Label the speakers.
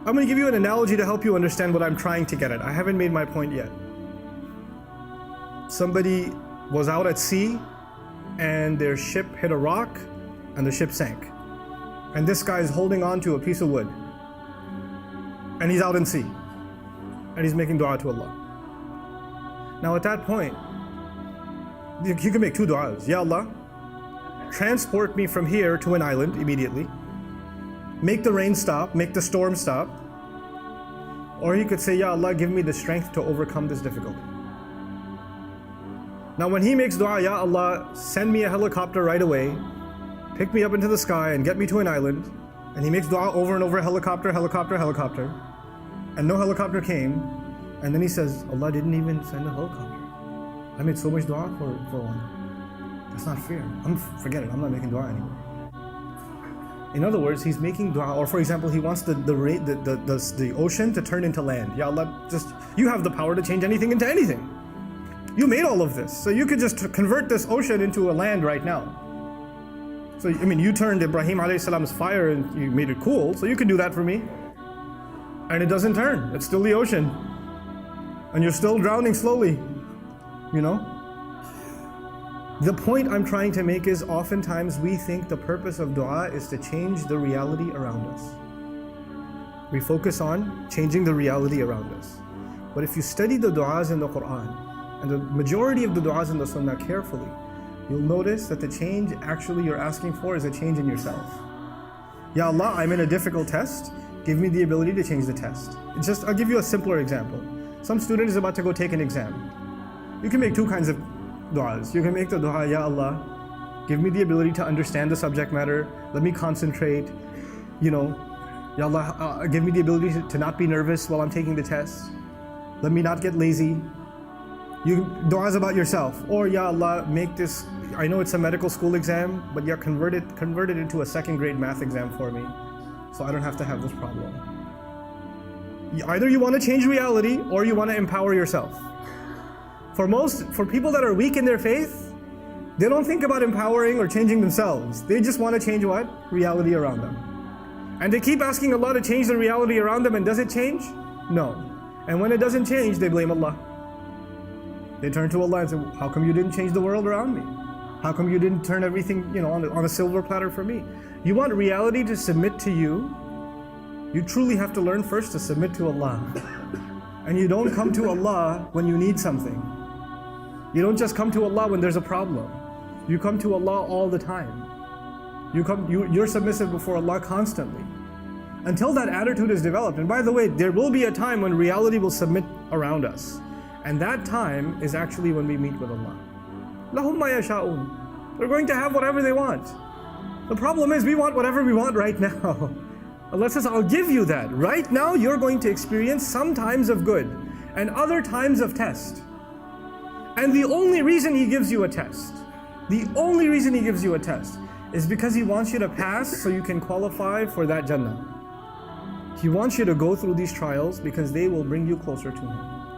Speaker 1: I'm going to give you an analogy to help you understand what I'm trying to get at. I haven't made my point yet. Somebody was out at sea and their ship hit a rock and the ship sank. And this guy is holding on to a piece of wood. And he's out in sea. And he's making dua to Allah. Now at that point, you can make two du'as. Ya Allah, transport me from here to an island immediately. Make the rain stop, make the storm stop. Or he could say, Ya Allah, give me the strength to overcome this difficulty. Now when he makes dua, Ya Allah, send me a helicopter right away, pick me up into the sky and get me to an island, and he makes dua over and over, helicopter, helicopter, helicopter, and no helicopter came, and then he says, Allah didn't even send a helicopter. I made so much dua for one. That's not fair. Forget it, I'm not making dua anymore. In other words, he's making dua, or for example, he wants the ocean to turn into land. Ya Allah, you have the power to change anything into anything. You made all of this, so you could just convert this ocean into a land right now. So, I mean, you turned Ibrahim alayhi salam's fire and you made it cool, so you can do that for me. And it doesn't turn, it's still the ocean. And you're still drowning slowly, you know? The point I'm trying to make is oftentimes we think the purpose of dua is to change the reality around us. We focus on changing the reality around us. But if you study the du'as in the Quran, and the majority of the du'as in the Sunnah carefully, you'll notice that the change actually you're asking for is a change in yourself. Ya Allah, I'm in a difficult test. Give me the ability to change the test. I'll give you a simpler example. Some student is about to go take an exam. You can make two kinds of du'as. You can make the du'a, Ya Allah, give me the ability to understand the subject matter. Let me concentrate. You know, Ya Allah, give me the ability to not be nervous while I'm taking the test. Let me not get lazy. You du'as about yourself, or Ya Allah, make this, I know it's a medical school exam, but yeah, convert it into a second grade math exam for me, so I don't have to have this problem. Either you want to change reality, or you want to empower yourself. For people that are weak in their faith, they don't think about empowering or changing themselves. They just want to change what? Reality around them. And they keep asking Allah to change the reality around them, and does it change? No. And when it doesn't change, they blame Allah. They turn to Allah and say, how come you didn't change the world around me? How come you didn't turn everything, on a silver platter for me? You want reality to submit to you, you truly have to learn first to submit to Allah. And you don't come to Allah when you need something. You don't just come to Allah when there's a problem. You come to Allah all the time. You're submissive before Allah constantly. Until that attitude is developed. And by the way, there will be a time when reality will submit around us. And that time is actually when we meet with Allah. Lahum ma yasha'un. They're going to have whatever they want. The problem is we want whatever we want right now. Allah says, I'll give you that. Right now you're going to experience some times of good and other times of test. And the only reason He gives you a test, is because He wants you to pass so you can qualify for that Jannah. He wants you to go through these trials because they will bring you closer to Him.